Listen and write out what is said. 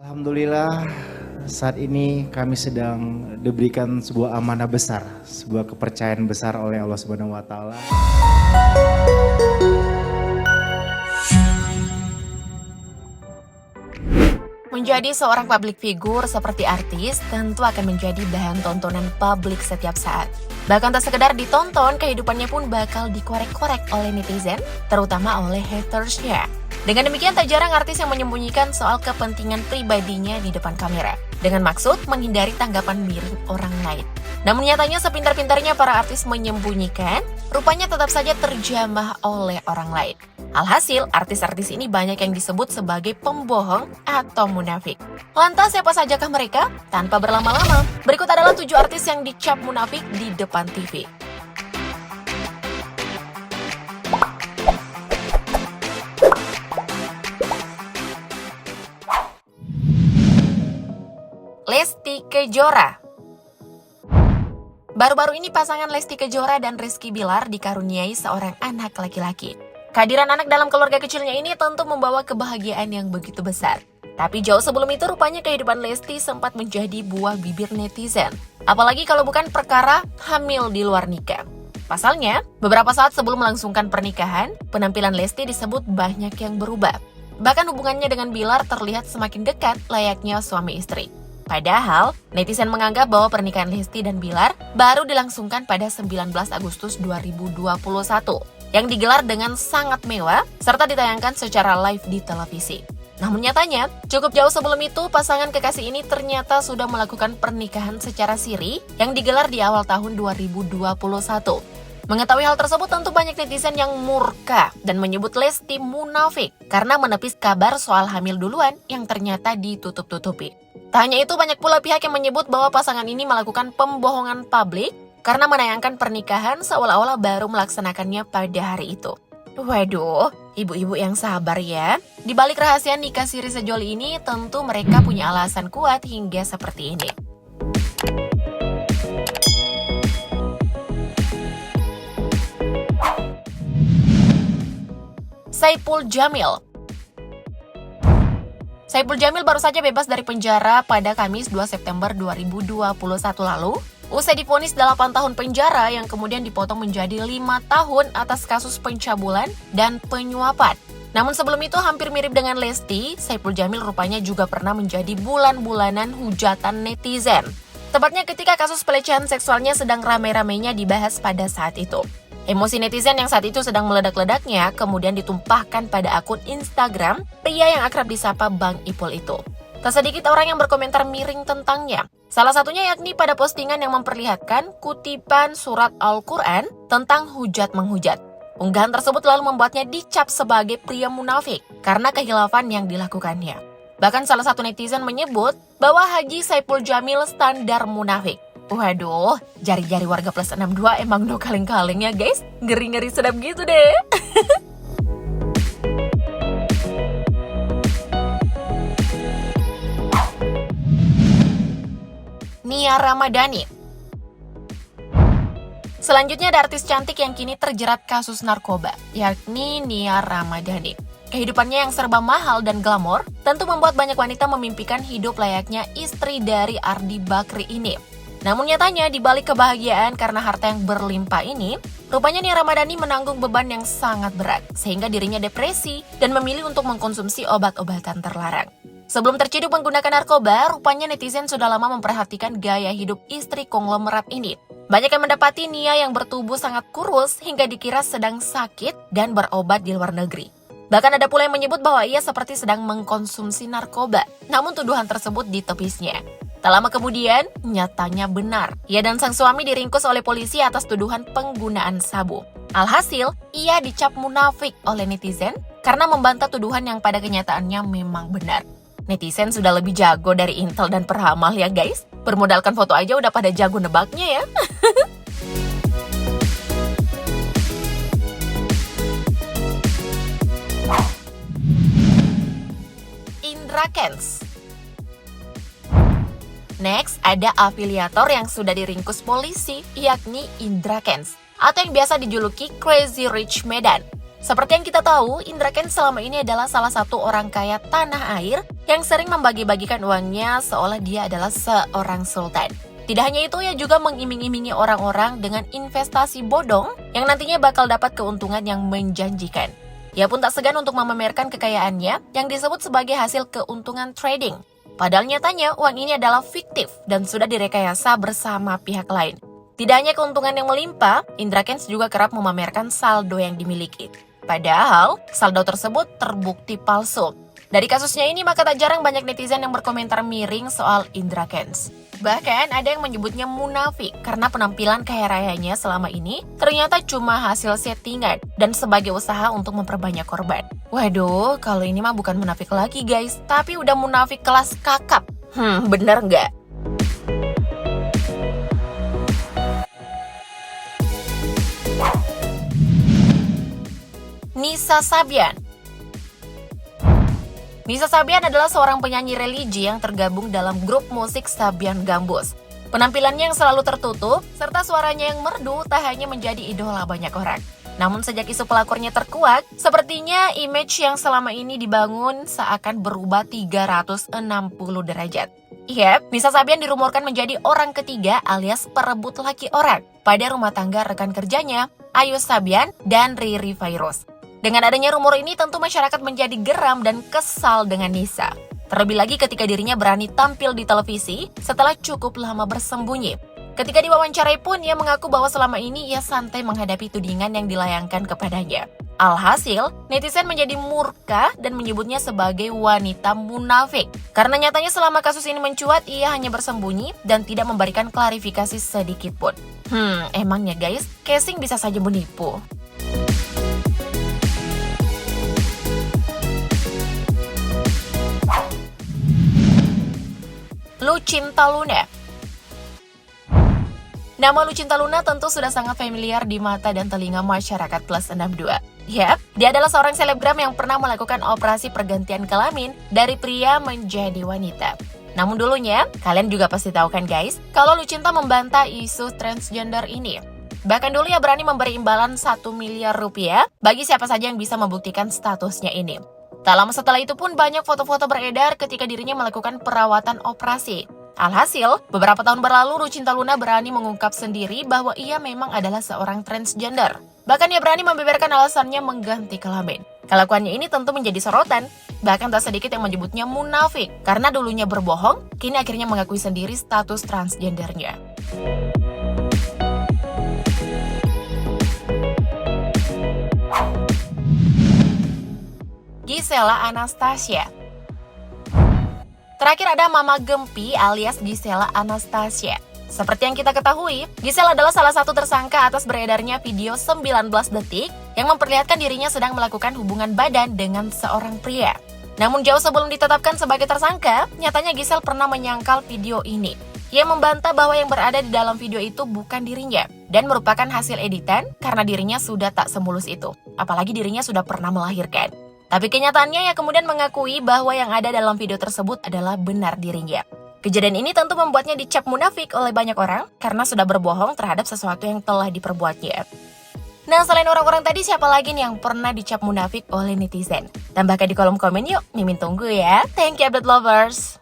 Alhamdulillah saat ini kami sedang diberikan sebuah amanah besar, sebuah kepercayaan besar oleh Allah Subhanahu wa taala. Menjadi seorang public figure seperti artis tentu akan menjadi bahan tontonan publik setiap saat. Bahkan tak sekedar ditonton, kehidupannya pun bakal dikorek-korek oleh netizen, terutama oleh hatersnya. Dengan demikian tak jarang artis yang menyembunyikan soal kepentingan pribadinya di depan kamera, dengan maksud menghindari tanggapan miring orang lain. Namun nyatanya sepintar-pintarnya para artis menyembunyikan, rupanya tetap saja terjamah oleh orang lain. Alhasil, artis-artis ini banyak yang disebut sebagai pembohong atau munafik. Lantas siapa sajakah mereka? Tanpa berlama-lama, berikut adalah 7 artis yang dicap munafik di depan TV. Lesti Kejora. Baru-baru ini pasangan Lesti Kejora dan Rizky Bilar dikaruniai seorang anak laki-laki. Kehadiran anak dalam keluarga kecilnya ini tentu membawa kebahagiaan yang begitu besar. Tapi jauh sebelum itu rupanya kehidupan Lesti sempat menjadi buah bibir netizen. Apalagi kalau bukan perkara hamil di luar nikah. Pasalnya, beberapa saat sebelum melangsungkan pernikahan, penampilan Lesti disebut banyak yang berubah. Bahkan hubungannya dengan Bilar terlihat semakin dekat layaknya suami istri. Padahal, netizen menganggap bahwa pernikahan Lesti dan Bilar baru dilangsungkan pada 19 Agustus 2021 yang digelar dengan sangat mewah serta ditayangkan secara live di televisi. Namun nyatanya, cukup jauh sebelum itu pasangan kekasih ini ternyata sudah melakukan pernikahan secara siri yang digelar di awal tahun 2021. Mengetahui hal tersebut tentu banyak netizen yang murka dan menyebut Lesti munafik karena menepis kabar soal hamil duluan yang ternyata ditutup-tutupi. Tak hanya itu, banyak pula pihak yang menyebut bahwa pasangan ini melakukan pembohongan publik karena menayangkan pernikahan seolah-olah baru melaksanakannya pada hari itu. Waduh, ibu-ibu yang sabar ya. Di balik rahasia nikah siri sejoli ini, tentu mereka punya alasan kuat hingga seperti ini. Saipul Jamil. Saipul Jamil baru saja bebas dari penjara pada Kamis 2 September 2021 lalu. Usai divonis 8 tahun penjara yang kemudian dipotong menjadi 5 tahun atas kasus pencabulan dan penyuapan. Namun sebelum itu hampir mirip dengan Lesti, Saipul Jamil rupanya juga pernah menjadi bulan-bulanan hujatan netizen. Tepatnya ketika kasus pelecehan seksualnya sedang rame-ramenya dibahas pada saat itu. Emosi netizen yang saat itu sedang meledak-ledaknya kemudian ditumpahkan pada akun Instagram pria yang akrab disapa Bang Ipul itu. Tak sedikit orang yang berkomentar miring tentangnya. Salah satunya yakni pada postingan yang memperlihatkan kutipan surat Al-Quran tentang hujat-menghujat. Unggahan tersebut lalu membuatnya dicap sebagai pria munafik karena kehilafan yang dilakukannya. Bahkan salah satu netizen menyebut bahwa Haji Saipul Jamil standar munafik. Waduh, jari-jari warga plus 62 emang no kaleng-kaleng ya guys. Ngeri-ngeri sedap gitu deh. Nia Ramadhani. Selanjutnya ada artis cantik yang kini terjerat kasus narkoba, yakni Nia Ramadhani. Kehidupannya yang serba mahal dan glamor tentu membuat banyak wanita memimpikan hidup layaknya istri dari Ardi Bakri ini. Namun nyatanya di balik kebahagiaan karena harta yang berlimpah ini, rupanya Nia Ramadhani menanggung beban yang sangat berat sehingga dirinya depresi dan memilih untuk mengkonsumsi obat-obatan terlarang. Sebelum terciduk menggunakan narkoba, rupanya netizen sudah lama memperhatikan gaya hidup istri konglomerat ini. Banyak yang mendapati Nia yang bertubuh sangat kurus hingga dikira sedang sakit dan berobat di luar negeri. Bahkan ada pula yang menyebut bahwa ia seperti sedang mengkonsumsi narkoba, namun tuduhan tersebut ditepisnya. Tak lama kemudian, nyatanya benar. Ia dan sang suami diringkus oleh polisi atas tuduhan penggunaan sabu. Alhasil, ia dicap munafik oleh netizen karena membantah tuduhan yang pada kenyataannya memang benar. Netizen sudah lebih jago dari Intel dan Peramal ya guys. Bermodalkan foto aja udah pada jago nebaknya ya. Indra Kents. Next, ada afiliator yang sudah diringkus polisi, yakni Indra Kents, atau yang biasa dijuluki Crazy Rich Medan. Seperti yang kita tahu, Indra Kents selama ini adalah salah satu orang kaya tanah air yang sering membagi-bagikan uangnya seolah dia adalah seorang sultan. Tidak hanya itu, ia juga mengiming-imingi orang-orang dengan investasi bodong yang nantinya bakal dapat keuntungan yang menjanjikan. Ia pun tak segan untuk memamerkan kekayaannya yang disebut sebagai hasil keuntungan trading. Padahal nyatanya uang ini adalah fiktif dan sudah direkayasa bersama pihak lain. Tidak hanya keuntungan yang melimpah, Indra Kents juga kerap memamerkan saldo yang dimiliki. Padahal, saldo tersebut terbukti palsu. Dari kasusnya ini, maka tak jarang banyak netizen yang berkomentar miring soal Indra Kents. Bahkan ada yang menyebutnya munafik karena penampilan kaya rayanya selama ini ternyata cuma hasil settingan dan sebagai usaha untuk memperbanyak korban. Waduh, kalau ini mah bukan munafik lagi guys, tapi udah munafik kelas kakap. Bener nggak? Nisa Sabian. Nisa Sabian adalah seorang penyanyi religi yang tergabung dalam grup musik Sabian Gambus. Penampilannya yang selalu tertutup, serta suaranya yang merdu tak hanya menjadi idola banyak orang. Namun sejak isu pelakornya terkuak, sepertinya image yang selama ini dibangun seakan berubah 360 derajat. Yep, Nisa Sabian dirumorkan menjadi orang ketiga alias perebut laki orang pada rumah tangga rekan kerjanya, Ayu Sabian dan Riri Virus. Dengan adanya rumor ini tentu masyarakat menjadi geram dan kesal dengan Nisa. Terlebih lagi ketika dirinya berani tampil di televisi setelah cukup lama bersembunyi. Ketika diwawancarai pun ia mengaku bahwa selama ini ia santai menghadapi tudingan yang dilayangkan kepadanya. Alhasil, netizen menjadi murka dan menyebutnya sebagai wanita munafik. Karena nyatanya selama kasus ini mencuat, ia hanya bersembunyi dan tidak memberikan klarifikasi sedikit pun. Emangnya guys, casing bisa saja menipu. Lucinta Luna. Nama Lucinta Luna tentu sudah sangat familiar di mata dan telinga masyarakat plus 62. Yap, dia adalah seorang selebgram yang pernah melakukan operasi pergantian kelamin dari pria menjadi wanita. Namun dulunya, kalian juga pasti tahu kan guys, kalau Lucinta membantah isu transgender ini. Bahkan dulu ia berani memberi imbalan 1 miliar rupiah bagi siapa saja yang bisa membuktikan statusnya ini. Tak lama setelah itu pun banyak foto-foto beredar ketika dirinya melakukan perawatan operasi. Alhasil, beberapa tahun berlalu Lucinta Luna berani mengungkap sendiri bahwa ia memang adalah seorang transgender. Bahkan ia berani membeberkan alasannya mengganti kelamin. Kelakuannya ini tentu menjadi sorotan. Bahkan tak sedikit yang menyebutnya munafik. Karena dulunya berbohong, kini akhirnya mengakui sendiri status transgendernya. Gisela Anastasia. Terakhir ada Mama Gempi alias Gisela Anastasia. Seperti yang kita ketahui, Gisela adalah salah satu tersangka atas beredarnya video 19 detik yang memperlihatkan dirinya sedang melakukan hubungan badan dengan seorang pria. Namun jauh sebelum ditetapkan sebagai tersangka, nyatanya Gisel pernah menyangkal video ini. Ia membantah bahwa yang berada di dalam video itu bukan dirinya dan merupakan hasil editan karena dirinya sudah tak semulus itu. Apalagi dirinya sudah pernah melahirkan. Tapi kenyataannya ia kemudian mengakui bahwa yang ada dalam video tersebut adalah benar dirinya. Kejadian ini tentu membuatnya dicap munafik oleh banyak orang karena sudah berbohong terhadap sesuatu yang telah diperbuatnya. Nah, selain orang-orang tadi, siapa lagi nih yang pernah dicap munafik oleh netizen? Tambahkan di kolom komen yuk, Mimin tunggu ya. Thank you, update lovers.